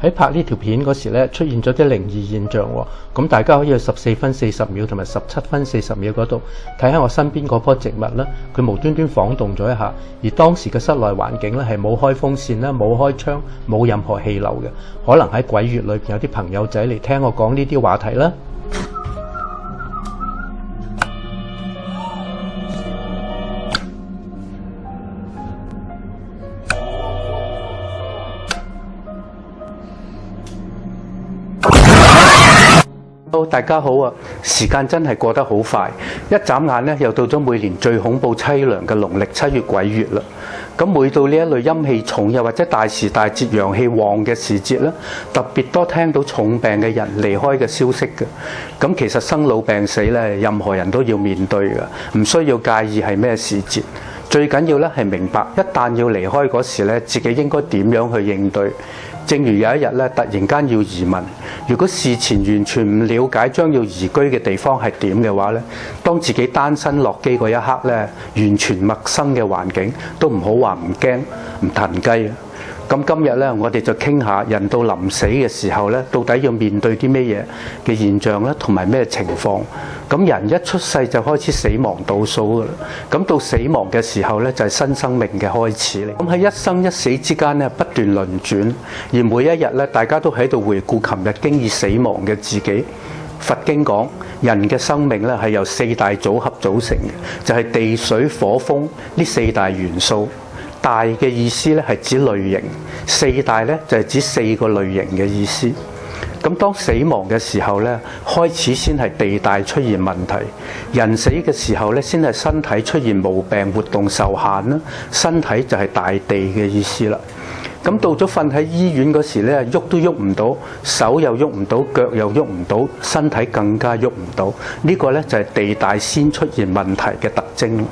喺拍呢條片嗰時咧，出現咗啲靈異現象喎。咁大家可以去14分40秒同埋17分40秒嗰度睇下我身邊嗰棵植物啦，佢無端端晃動咗一下，而當時嘅室內環境咧係冇開風扇啦、冇開窗、冇任何氣流嘅，可能喺鬼月裏邊有啲朋友仔嚟聽我講呢啲話題啦。大家好啊！時間真係過得好快，一眨眼咧又到咗每年最恐怖淒涼嘅農曆7月鬼月啦。咁每到呢一類陰氣重又或者大時大節陽氣旺嘅時節咧，特別多聽到重病嘅人離開嘅消息嘅。咁其實生老病死咧，任何人都要面對嘅，唔需要介意係咩時節。最緊要咧係明白，一旦要離開嗰時咧，自己應該點樣去應對。正如有一日咧，突然間要移民，如果事前完全唔了解將要移居嘅地方係點嘅話咧，當自己單身落機嗰一刻咧，完全陌生嘅環境都唔好話唔驚唔騰雞啊！咁今日咧，我哋就傾下人到臨死嘅時候咧，到底要面對啲咩嘢嘅現象咧，同埋咩情況？咁人一出世就開始死亡倒數噶啦，咁到死亡嘅時候咧，就係新生命嘅開始嚟。咁喺一生一死之間咧，不斷輪轉，而每一日咧，大家都喺度回顧琴日經已死亡嘅自己。佛經講，人嘅生命咧係由4大組合組成嘅，就係地水火風呢4大元素。大嘅意思咧係指類型，4大咧就係指4個類型嘅意思。咁當死亡嘅時候咧，開始先係地大出現問題。人死嘅時候咧，先係身體出現毛病、活動受限啦。身體就係大地嘅意思啦。咁到咗瞓喺醫院嗰時咧，喐都喐唔到，手又喐唔到，腳又喐唔到，身體更加喐唔到。呢個咧就係地大先出現問題嘅特徵。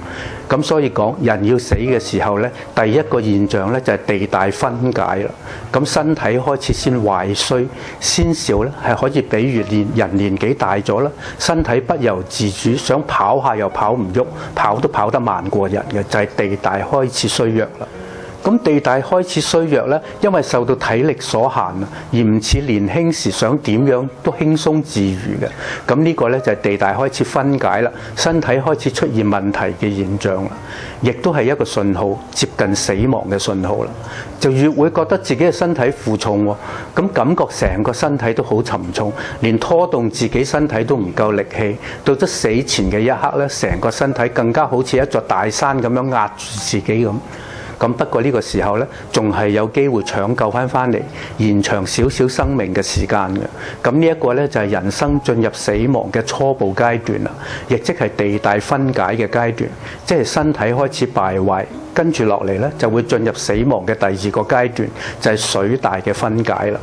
咁所以講，人要死嘅時候咧，第一個現象咧就係地大分解啦。咁身體開始先壞衰，先兆咧係可以比喻人年紀大咗啦，身體不由自主，想跑下又跑唔喐，跑都跑得慢過人嘅，就係地大開始衰弱啦。咁地大開始衰弱咧，因為受到體力所限啊，而唔似年輕時想點樣都輕鬆自如嘅。咁呢個咧就係地大開始分解啦，身體開始出現問題嘅現象啦，亦都係一個信號，接近死亡嘅信號啦。就越會覺得自己嘅身體負重喎，咁感覺成個身體都好沉重，連拖動自己身體都唔夠力氣。到咗死前嘅一刻咧，成個身體更加好似一座大山咁樣壓住自己咁。咁不過呢個時候咧，仲係有機會搶救翻嚟，延長少少生命嘅時間嘅。咁呢一個咧就係人生進入死亡嘅初步階段啦，亦即係地大分解嘅階段，即係身體開始敗壞，跟住落嚟咧就會進入死亡嘅第2個階段，就係水大嘅分解啦。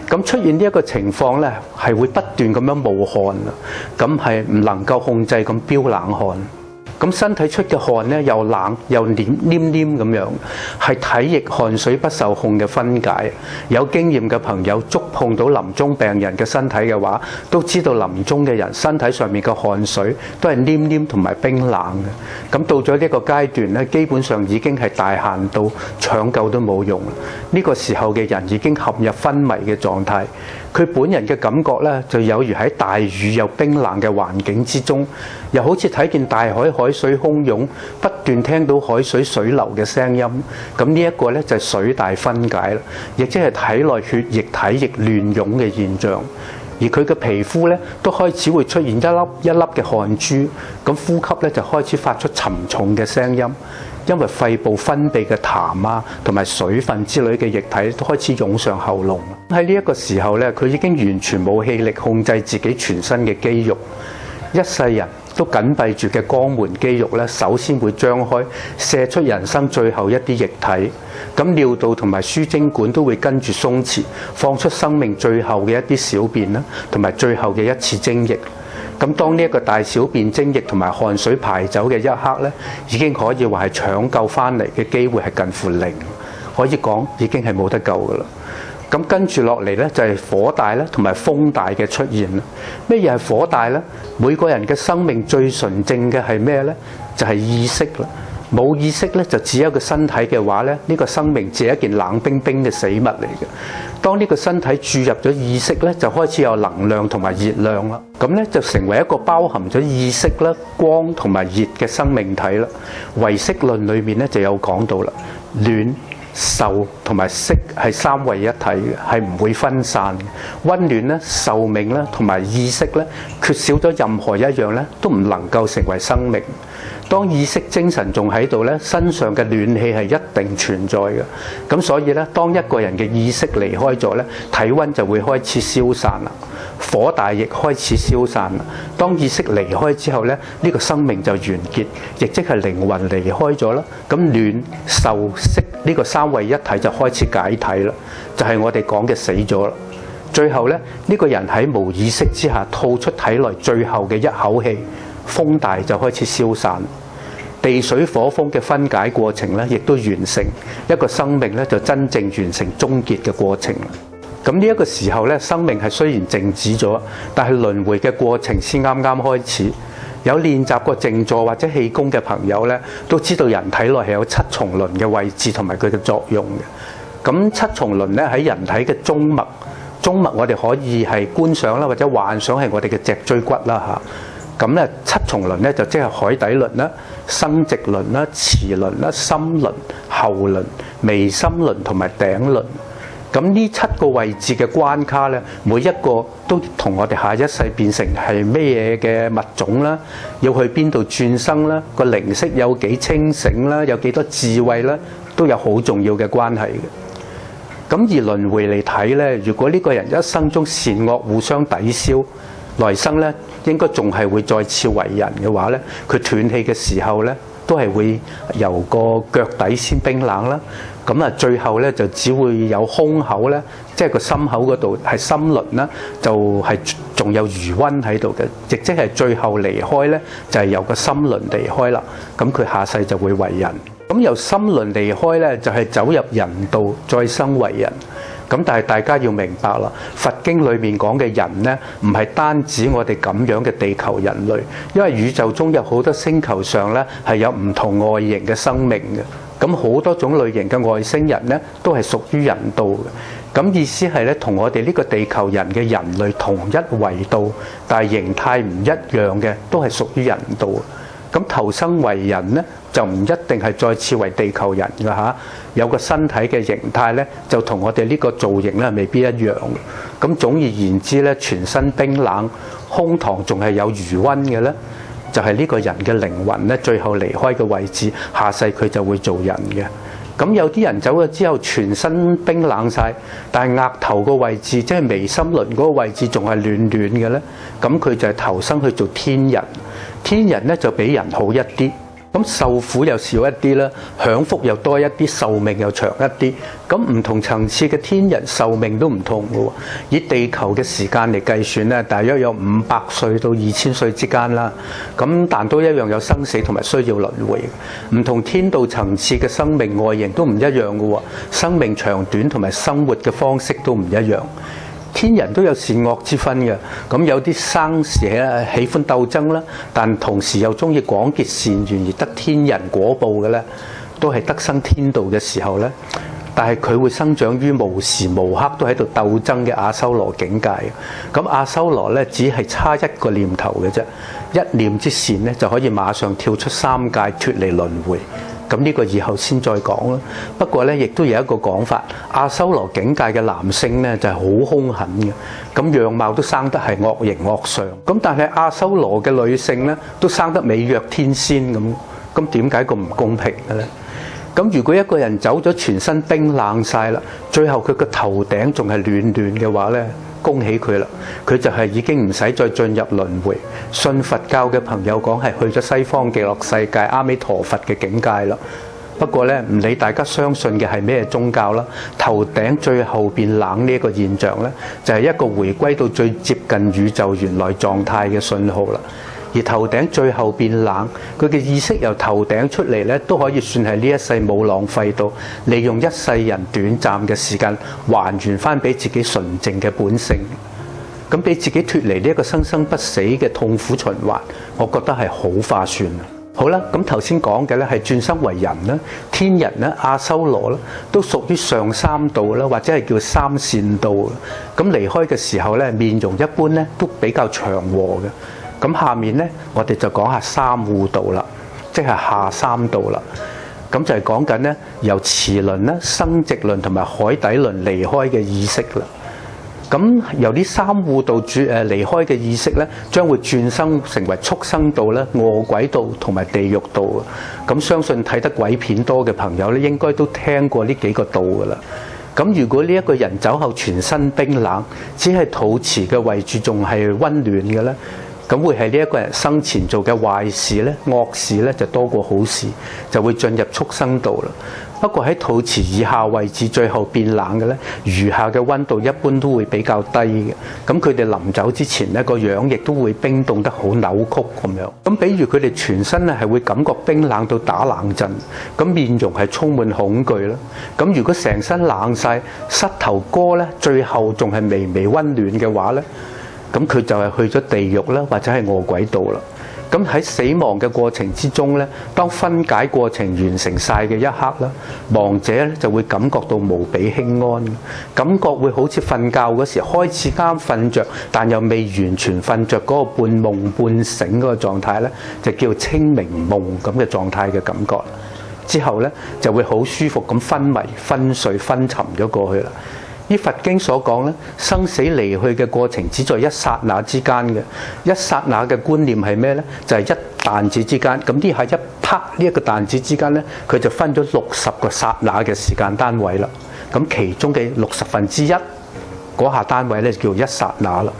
咁出現呢一個情況咧，係會不斷咁樣冒汗啦，咁係唔能夠控制咁飆冷汗。咁身體出嘅汗咧又冷又黏咁樣，係體液汗水不受控嘅分解。有經驗嘅朋友觸碰到臨終病人嘅身體嘅話，都知道臨終嘅人身體上面嘅汗水都係黏同埋冰冷嘅。咁到咗呢個階段咧，基本上已經係大限到，搶救都冇用。呢個時候嘅人已經陷入昏迷嘅狀態。佢本人嘅感覺咧，就有如喺大雨又冰冷嘅環境之中，又好似睇見大海海水洶湧，不斷聽到海水水流嘅聲音。咁呢一個咧就係水大分解啦，亦即係體內血液體液亂湧嘅現象。而佢嘅皮膚咧都開始會出現一粒一粒嘅汗珠，咁呼吸咧就開始發出沉重嘅聲音。因為肺部分泌嘅痰啊，同埋水分之類嘅液體都開始湧上喉嚨。喺呢一個時候咧，佢已經完全冇氣力控制自己全身嘅肌肉，一世人都緊閉住嘅肛門肌肉咧，首先會張開，射出人生最後一啲液體。咁尿道同埋輸精管都會跟住鬆弛，放出生命最後嘅一啲小便啦，同埋最後嘅一次精液。咁當呢一個大小便精液同埋汗水排走嘅一刻咧，已經可以話係搶救翻嚟嘅機會係近乎零，可以講已經係冇得救噶啦。咁跟住落嚟咧就係火大咧同埋風大嘅出現啦。咩嘢係火大咧？每個人嘅生命最純正嘅係咩咧？就係意識啦。冇意識咧就只有一個身體嘅話咧，呢個生命只係一件冷冰冰嘅死物嚟嘅。當呢個身體注入咗意識咧，就開始有能量同埋熱量啦。咁咧就成為一個包含咗意識啦、光同埋熱嘅生命體啦。唯識論裏面咧就有講到啦，暖、受同埋色係三位一體嘅，係唔會分散嘅。溫暖咧、壽命咧同埋意識咧，缺少咗任何一樣咧，都唔能夠成為生命。當意識精神仲喺度咧，身上嘅暖氣係一定存在嘅。咁所以咧，當一個人嘅意識離開咗咧，體温就會開始消散啦，火大亦開始消散啦。當意識離開之後咧，呢個生命就完結，亦即係靈魂離開咗啦。咁暖、受、色呢個三位一體就開始解體啦，就係我哋講嘅死咗啦。最後咧，呢個人喺無意識之下吐出體內最後嘅一口氣，風大就開始消散。地水火風嘅分解過程咧，亦都完成，一個生命咧就真正完成終結嘅過程。咁呢一個時候咧，生命係雖然靜止咗，但係輪迴嘅過程先啱啱開始。有練習過靜坐或者氣功嘅朋友咧，都知道人體內係有七重輪嘅位置同埋佢嘅作用嘅。咁七重輪咧喺人體嘅中脈，中脈我哋可以係觀想啦，或者幻想係我哋嘅脊椎骨啦嚇。咁咧七重輪咧就即係海底輪啦、生殖輪啦、臍輪啦、心輪、喉輪、眉心輪同埋頂輪。咁呢七個位置嘅關卡咧，每一個都同我哋下一世變成係咩嘢嘅物種啦，要去邊度轉生啦，個靈識有幾清醒啦，有幾多智慧啦，都有好重要嘅關係嘅。咁而輪迴嚟睇咧，如果呢個人一生中善惡互相抵消，來生咧應該仲係會再次為人嘅話咧，佢斷氣嘅時候咧，都係會由個腳底先冰冷啦。咁啊，最後咧就只會有胸口咧，即係個心口嗰度係心輪啦，就係仲有餘溫喺度嘅，亦即係最後離開咧，就係由個心輪離開啦。咁佢下世就會為人。咁由心輪離開咧，就係走入人道，再生為人。咁但係大家要明白啦，佛經裏面講嘅人呢，唔係單指我哋咁樣嘅地球人類，因為宇宙中有好多星球上呢係有唔同外形嘅生命嘅，咁好多種類型嘅外星人呢，都係屬於人道嘅。咁意思係咧，同我哋呢個地球人嘅人類同一維度，但係形態唔一樣嘅，都係屬於人道。咁投生為人呢，就唔一定係再次為地球人㗎嚇，有個身體嘅形態呢，就同我哋呢個造型呢未必一樣。咁總而言之呢，全身冰冷，胸膛仲係有餘溫嘅呢，就係呢個人嘅靈魂呢最後離開嘅位置，下世佢就會做人嘅。咁有啲人走咗之後，全身冰冷晒，但係額頭個位置，即係眉心輪嗰個位置仲係暖暖嘅呢，咁佢就係投生去做天人。天人咧就比人好一啲，咁受苦又少一啲啦，享福又多一啲，壽命又長一啲。咁唔同層次嘅天人壽命都唔同嘅喎。以地球嘅時間嚟計算咧，大約有500歲到2000歲之間啦。咁但都一樣有生死同埋需要輪迴。唔同天道層次嘅生命外形都唔一樣嘅喎，生命長短同埋生活嘅方式都唔一樣。天人都有善惡之分嘅，咁有啲生時喜歡鬥爭啦，但同時又中意廣結善緣而得天人果報嘅咧，都係得生天道嘅時候咧。但係佢會生長於無時無刻都喺度鬥爭嘅阿修羅境界。咁阿修羅咧只係差一個念頭嘅啫，一念之善咧就可以馬上跳出三界脫離輪迴。咁呢個以後先再講啦。不過咧，亦都有一個講法，阿修羅境界嘅男性咧就係好兇狠嘅，咁樣貌都生得係惡形惡相。咁但係阿修羅嘅女性咧都生得美若天仙咁，咁點解咁唔公平嘅咧？咁如果一個人走咗全身冰冷晒啦，最後佢個頭頂仲係暖暖嘅話咧，恭喜佢啦，佢就係已經唔使再進入輪迴。信佛教嘅朋友講係去咗西方極樂世界阿彌陀佛嘅境界啦。不過咧，唔理大家相信嘅係咩宗教啦，頭頂最後變冷呢一個現象咧，就係一個回歸到最接近宇宙原來狀態嘅信號啦。而頭頂最後變冷，佢嘅意識由頭頂出嚟咧，都可以算係呢一世冇浪費到，利用一世人短暫嘅時間還原翻俾自己純淨嘅本性，咁俾自己脫離呢一個生生不死嘅痛苦循環，我覺得係好划算。好啦，咁頭先講嘅咧係轉生為人啦、天人啦、阿修羅啦，都屬於上三道啦，或者係叫三善道。咁離開嘅時候咧，面容一般咧都比較祥和嘅。咁下面咧，我哋就講下三護道啦，即係下三道啦。咁就係講緊咧由臍輪啦、生殖輪同埋海底輪離開嘅意識啦。咁由呢三護道離開嘅意識咧，將會轉生成為畜生道咧、餓鬼道同埋地獄道。咁相信睇得鬼片多嘅朋友咧，應該都聽過呢幾個道噶啦。咁如果呢一個人走後全身冰冷，只係肚臍嘅位置仲係溫暖嘅咧，咁會係呢一個人生前做嘅壞事咧、惡事咧就多過好事，就會進入畜生道啦。不過喺肚臍以下位置最後變冷嘅咧，餘下嘅溫度一般都會比較低嘅。咁佢哋臨走之前咧，個樣亦都會冰凍得好扭曲咁樣。咁比如佢哋全身咧係會感覺冰冷到打冷震，咁面容係充滿恐懼啦。咁如果成身冷晒，膝頭哥咧最後仲係微微溫暖嘅話咧，咁佢就係去咗地獄啦，或者係餓鬼道啦。咁喺死亡嘅過程之中咧，當分解過程完成晒嘅一刻啦，亡者咧就會感覺到無比輕安，感覺會好似瞓覺嗰時開始啱瞓着，但又未完全瞓着嗰個半夢半醒嗰個狀態咧，就叫清明夢咁嘅狀態嘅感覺。之後咧就會好舒服咁昏迷、昏睡、昏沉咗過去啦。依佛經所講咧，生死離去嘅過程只在一剎那之間嘅。一剎那嘅觀念係咩咧？就係一彈指之間。咁呢下一啪呢一個彈指之間咧，佢就分咗60個剎那嘅時間單位啦。咁其中嘅1/60嗰下單位咧就叫一剎那啦。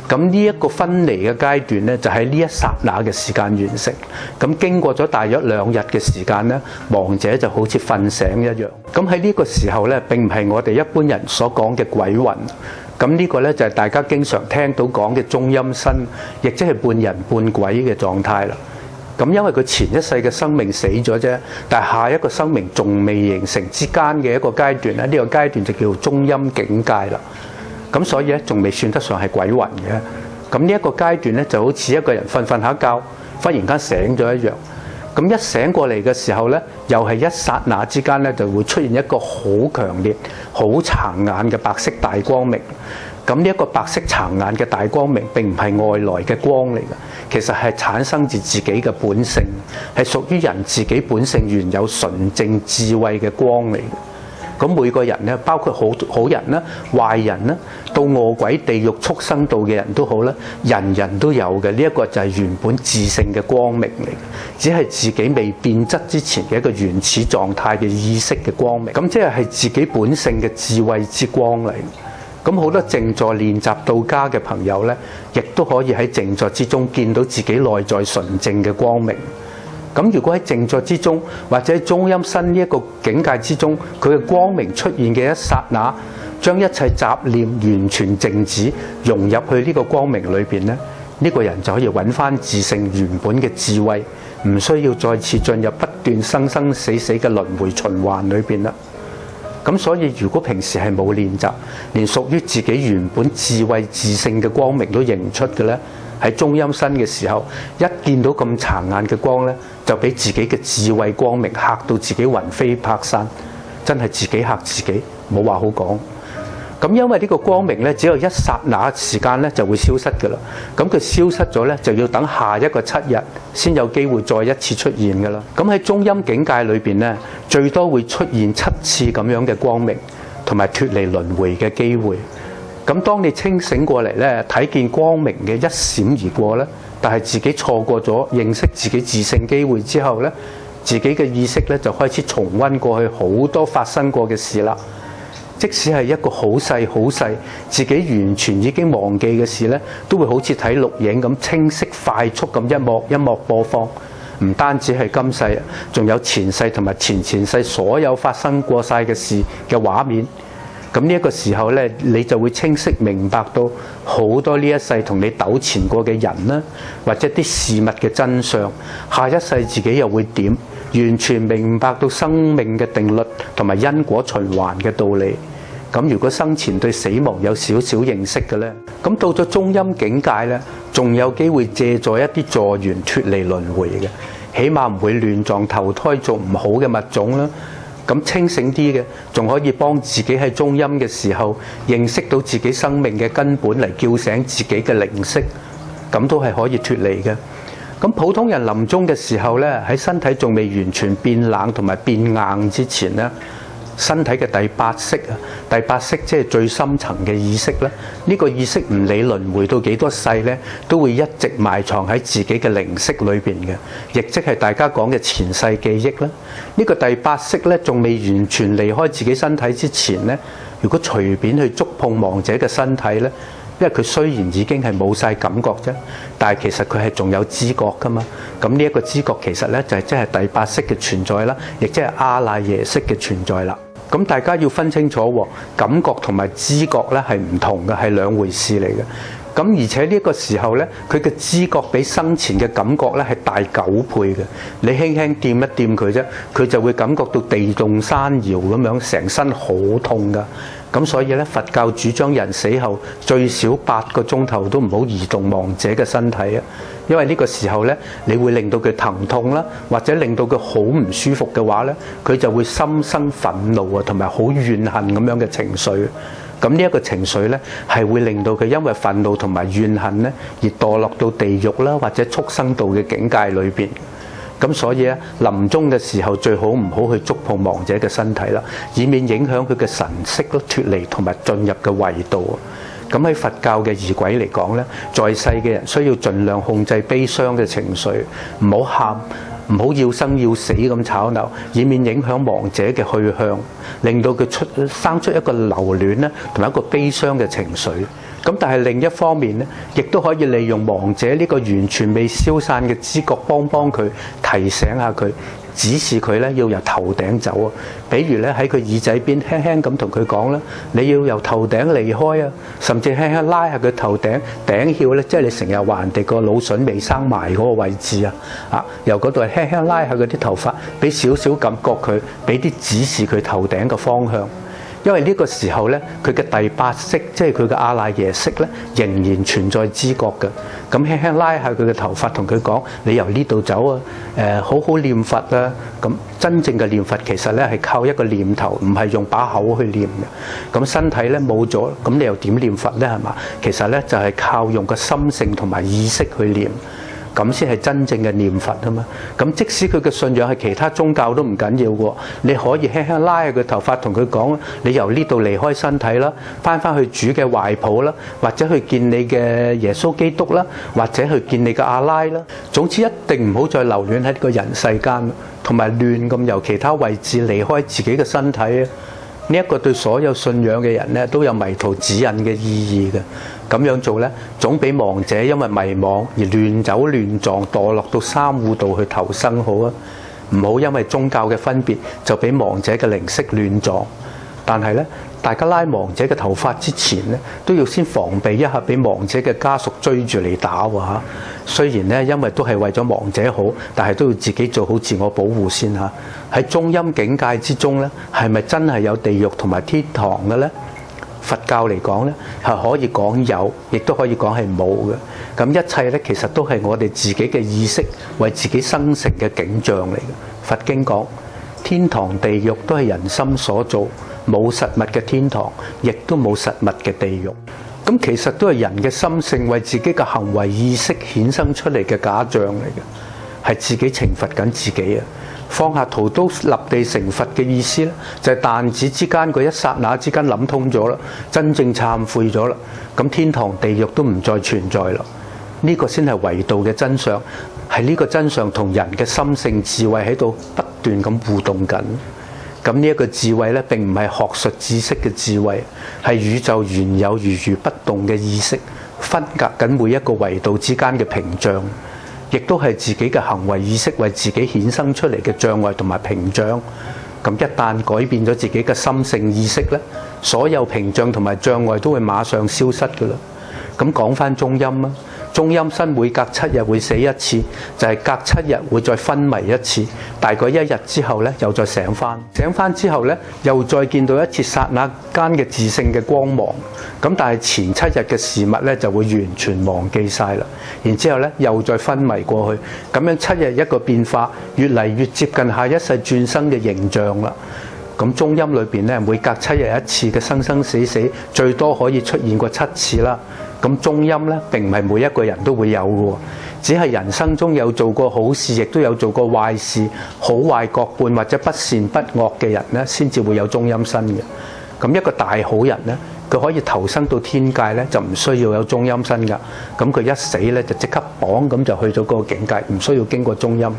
咁呢一個分離嘅階段咧，就喺呢一剎那嘅時間完成。咁經過咗大約2日嘅時間咧，亡者就好似瞓醒一樣。咁喺呢個時候咧，並唔係我哋一般人所講嘅鬼魂。咁呢個咧就係大家經常聽到講嘅中陰身，亦即係半人半鬼嘅狀態啦。咁因為佢前一世嘅生命死咗啫，但係下一個生命仲未形成之間嘅一個階段咧，呢個階段就叫中陰境界啦。咁所以咧，仲未算得上係鬼魂嘅。咁呢一個階段咧，就好似一個人瞓下覺，忽然間醒咗一樣。咁一醒過嚟嘅時候咧，又係一剎那之間咧，就會出現一個好強烈、好殘眼嘅白色大光明。咁呢一個白色殘眼嘅大光明並唔係外來嘅光嚟嘅，其實係產生自己嘅本性，係屬於人自己本性原有純正智慧嘅光嚟嘅。咁每個人咧，包括好人啦、壞人啦，到餓鬼、地獄、畜生道嘅人都好啦，人人都有嘅。呢一個就係原本自性嘅光明嚟嘅，只係自己未變質之前嘅一個原始狀態嘅意識嘅光明。咁即係自己本性嘅智慧之光嚟。咁好多靜坐練習道家嘅朋友咧，亦都可以喺靜坐之中見到自己內在純正嘅光明。咁如果喺靜坐之中，或者中陰身呢一個境界之中，佢嘅光明出現嘅一剎那，將一切雜念完全靜止，融入去呢個光明裏邊咧，呢個人就可以揾翻自性原本嘅智慧，唔需要再次進入不斷生生死死嘅輪迴循環裏邊啦。咁所以如果平時係冇練習，連屬於自己原本智慧自性嘅光明都認唔出嘅咧，喺中陰身嘅時候，一見到咁殘眼嘅光咧，就俾自己嘅智慧光明嚇到自己魂飛魄散，真係自己嚇自己，冇話好講。咁因為呢個光明咧，只有一剎那時間咧就會消失㗎啦。咁佢消失咗咧，就要等下一個7日先有機會再一次出現㗎啦。咁喺中陰境界裏邊咧，最多會出現7次咁樣嘅光明，同埋脫離輪迴嘅機會。咁當你清醒過嚟咧，睇見光明嘅一閃而過咧，但係自己錯過咗認識自己自性機會之後咧，自己嘅意識咧就開始重溫過去好多發生過嘅事啦。即使係一個好細好細，自己完全已經忘記嘅事咧，都會好似睇錄影咁清晰快速咁一幕一幕播放。唔單止係今世，仲有前世同埋前前世所有發生過晒嘅事嘅畫面。咁呢一個時候咧，你就會清晰明白到好多呢一世同你糾纏過嘅人啦，或者啲事物嘅真相。下一世自己又會點？完全明白到生命嘅定律同埋因果循環嘅道理。咁如果生前對死亡有少少認識嘅咧，咁到咗中陰境界咧，仲有機會借助一啲助緣脫離輪迴嘅。起碼唔會亂撞投胎做唔好嘅物種啦。咁清醒啲嘅，仲可以幫自己喺中陰嘅時候認識到自己生命嘅根本，嚟叫醒自己嘅靈識，咁都係可以脫離嘅。咁普通人臨終嘅時候咧，喺身體仲未完全變冷同埋變硬之前咧，身體嘅第八識啊，第八識即係最深層嘅意識咧。呢個意識唔理輪迴到幾多世咧，都會一直埋藏喺自己嘅靈識裏邊嘅，亦即係大家講嘅前世記憶啦。呢個第八識咧，仲未完全離開自己身體之前咧，如果隨便去觸碰亡者嘅身體咧，因為佢雖然已經係冇晒感覺啫，但係其實佢係仲有知覺噶嘛。咁呢一個知覺其實咧就係即係第八識嘅存在啦，亦即係阿賴耶識嘅存在啦。咁大家要分清楚喎，感覺同埋知覺咧係唔同嘅，係兩回事嚟嘅。咁而且呢個時候咧，佢嘅知覺比生前嘅感覺咧係大9倍嘅。你輕輕掂一掂佢啫，佢就會感覺到地動山搖咁樣，成身好痛噶。咁所以咧，佛教主張人死後最少8個鐘頭都唔好移動亡者嘅身體啊，因為呢個時候咧，你會令到佢疼痛啦，或者令到佢好唔舒服嘅話咧，佢就會心生憤怒啊，同埋好怨恨咁樣嘅情緒。咁呢一個情緒咧，係會令到佢因為憤怒同埋怨恨咧，而墮落到地獄啦，或者畜生道嘅境界裏邊。咁所以咧，臨終嘅時候最好唔好去觸碰亡者嘅身體啦，以免影響佢嘅神識咯脫離同埋進入嘅維度。咁喺佛教嘅儀軌嚟講咧，在世嘅人需要盡量控制悲傷嘅情緒，唔好喊，唔好要生要死咁吵鬧，以免影響亡者嘅去向，令到佢生出一個留戀咧同埋一個悲傷嘅情緒。咁但係另一方面咧，亦都可以利用亡者呢個完全未消散嘅知覺，幫佢提醒下佢，指示佢咧要由頭頂走啊。比如咧喺佢耳仔邊輕輕咁同佢講啦，你要由頭頂離開啊，甚至輕輕拉下佢頭頂頂竅咧，即係你成日話人哋個腦筍未生埋嗰個位置啊，由嗰度輕輕拉下佢啲頭髮，俾少少感覺佢，俾啲指示佢頭頂嘅方向。因為呢個時候咧，佢嘅第八識，即係佢嘅阿賴耶識咧，仍然存在知覺嘅。咁輕輕拉下佢嘅頭髮，同佢講：你由呢度走啊！好好念佛啊！咁真正嘅念佛其實咧係靠一個念頭，唔係用把口去念嘅。咁身體咧冇咗，咁你又點念佛咧？係嘛？其實咧就係靠用個心性同埋意識去念。咁先係真正嘅念佛啊嘛！咁即使佢嘅信仰係其他宗教都唔緊要喎，你可以輕輕拉下佢頭髮，同佢講：你由呢度離開身體啦，翻去主嘅懷抱啦，或者去見你嘅耶穌基督啦，或者去見你嘅阿拉啦。總之一定唔好再留戀喺呢個人世間，同埋亂咁由其他位置離開自己嘅身體啊！呢一個對所有信仰嘅人咧都有迷途指引嘅意義嘅。咁樣做咧，總比亡者因為迷惘而亂走亂撞墮落到三惡道去投生好啊！唔好因為宗教嘅分別就俾亡者嘅靈識亂撞。但係咧，大家拉亡者嘅頭髮之前咧，都要先防備一下俾亡者嘅家屬追住嚟打喎嚇。雖然咧，因為都係為咗亡者好，但係都要自己做好自我保護先嚇。喺中陰境界之中咧，係咪真係有地獄同埋天堂嘅咧？佛教嚟講咧，係可以講有，亦都可以講係冇嘅。咁一切咧，其實都係我哋自己嘅意識為自己生成嘅景象嚟嘅。佛經講，天堂地獄都係人心所造，冇實物嘅天堂，亦都冇實物嘅地獄。咁其實都係人嘅心性為自己嘅行為意識衍生出嚟嘅假象嚟嘅，係自己懲罰緊自己啊！放下屠刀立地成佛嘅意思咧，就係彈指之間嗰一剎那之間諗通咗啦，真正懺悔咗啦，咁天堂地獄都唔再存在啦。呢個先係唯道嘅真相，係呢個真相同人嘅心性智慧喺度不斷咁互動緊。咁呢一個智慧咧，並唔係學術知識嘅智慧，係宇宙原有如如不動嘅意識，分隔緊每一個維度之間嘅屏障。亦都係自己嘅行為意識為自己衍生出嚟嘅障礙同埋屏障。咁一旦改變咗自己嘅心性意識咧，所有屏障同埋障礙都會馬上消失㗎啦。咁講翻中陰啊，中陰身每隔7日會死一次，就係隔7日會再昏迷一次，大概1日之後咧又再醒翻。醒翻之後咧，又再見到一次剎那間嘅自性嘅光芒。咁但係前7日嘅事物咧就會完全忘記晒啦。然之後咧又再昏迷過去，咁樣7日一個變化，越嚟越接近下一世轉生嘅形象啦。咁中陰裏邊咧，每隔7日一次嘅生生死死，最多可以出現過7次啦。咁中陰咧並唔係每一個人都會有嘅，只係人生中有做過好事，亦都有做過壞事，好壞各半或者不善不惡嘅人咧，先至會有中陰身嘅。咁一個大好人咧，佢可以投生到天界咧，就唔需要有中陰身噶。咁佢一死咧就即刻綁咁就去咗嗰個境界，唔需要經過中陰。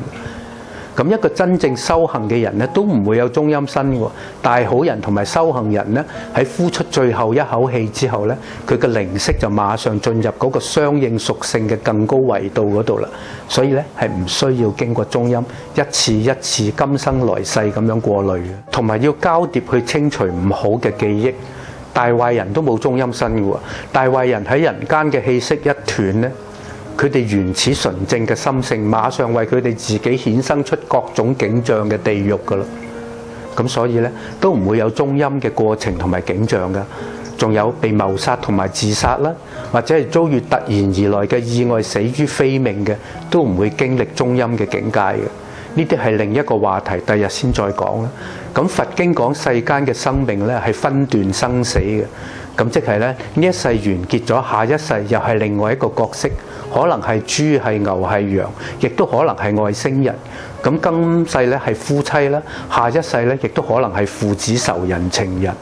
咁一個真正修行嘅人咧，都唔會有中陰身喎。大好人同埋修行人咧，喺呼出最後一口氣之後咧，佢嘅靈識就馬上進入嗰個相應屬性嘅更高維度嗰度啦。所以咧係唔需要經過中陰，一次一次今生來世咁樣過濾嘅，同埋要交疊去清除唔好嘅記憶。大壞人都冇中陰身嘅喎，大壞人喺人間嘅氣息一斷咧，佢哋原始純正嘅心性，馬上為佢哋自己衍生出各種景象嘅地獄噶啦。咁所以咧，都唔會有中陰嘅過程同埋景象噶。仲有被謀殺同埋自殺啦，或者係遭遇突然而來嘅意外死於非命嘅，都唔會經歷中陰嘅境界嘅。呢啲係另一個話題，第日先再講啦。咁佛經講世間嘅生命咧係分段生死嘅，咁即係咧呢一世完結咗，下一世又係另外一個角色。可能係豬係牛係羊，亦都可能係外星人。咁今世咧係夫妻啦，下一世咧亦都可能係父子仇人情人，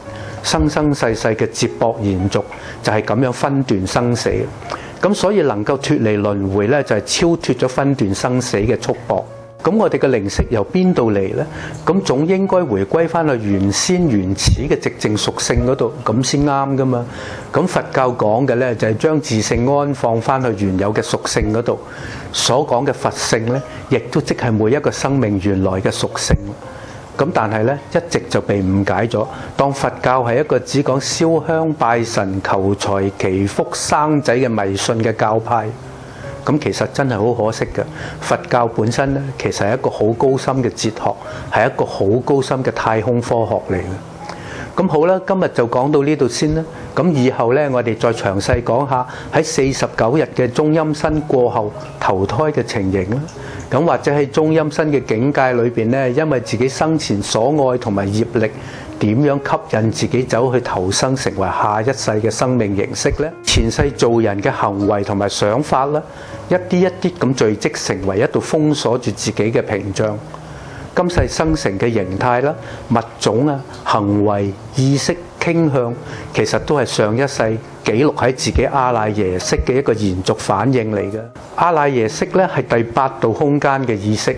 生生世世嘅接駁延續，就係咁樣分段生死。咁所以能夠脫離輪迴咧，就係超脫咗分段生死嘅束縛。咁我哋嘅靈識由邊度嚟呢？咁總應該回歸翻去原先原始嘅寂靜屬性嗰度，咁先啱噶嘛。咁佛教講嘅呢，就係將自性安放翻去原有嘅屬性嗰度。所講嘅佛性呢，亦都即係每一個生命原來嘅屬性。咁但係呢，一直就被誤解咗，當佛教係一個只講燒香拜神求財祈福生仔嘅迷信嘅教派。咁其實真係好可惜嘅，佛教本身咧，其實係一個好高深嘅哲學，係一個好高深嘅太空科學嚟嘅。咁好啦，今日就講到呢度先啦。咁以後咧，我哋再詳細講下喺49日嘅中陰身過後投胎嘅情形啦。咁或者喺中陰身嘅境界裏邊咧，因為自己生前所愛同埋業力，點樣吸引自己走去投生成為下一世嘅生命形式呢？前世做人嘅行為同埋想法啦，一啲一啲咁聚積成為一道封鎖住自己嘅屏障。今世生成嘅形態啦、物種啊、行為、意識、傾向，其實都係上一世記錄喺自己阿賴耶識嘅一個延續反應嚟嘅。阿賴耶識咧係第8度空間嘅意識，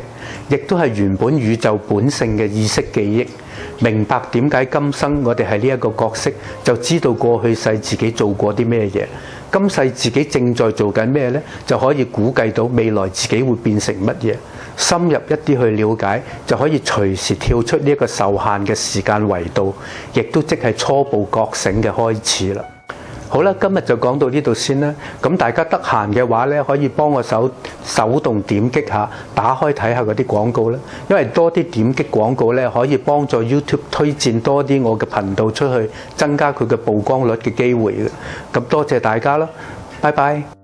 亦都係原本宇宙本性嘅意識記憶。明白點解今生我哋係呢一個角色，就知道過去世自己做過啲咩嘢，今世自己正在做緊咩呢？就可以估計到未來自己會變成乜嘢。深入一啲去了解，就可以隨時跳出呢一個受限嘅時間維度，亦都即係初步覺醒嘅開始啦。好啦，今日就講到呢度先啦。咁大家得閒嘅話咧，可以幫我手動點擊下，打開睇下嗰啲廣告啦。因為多啲點擊廣告咧，可以幫助 YouTube 推薦多啲我嘅頻道出去，增加佢嘅曝光率嘅機會嘅。咁多謝大家啦，拜拜。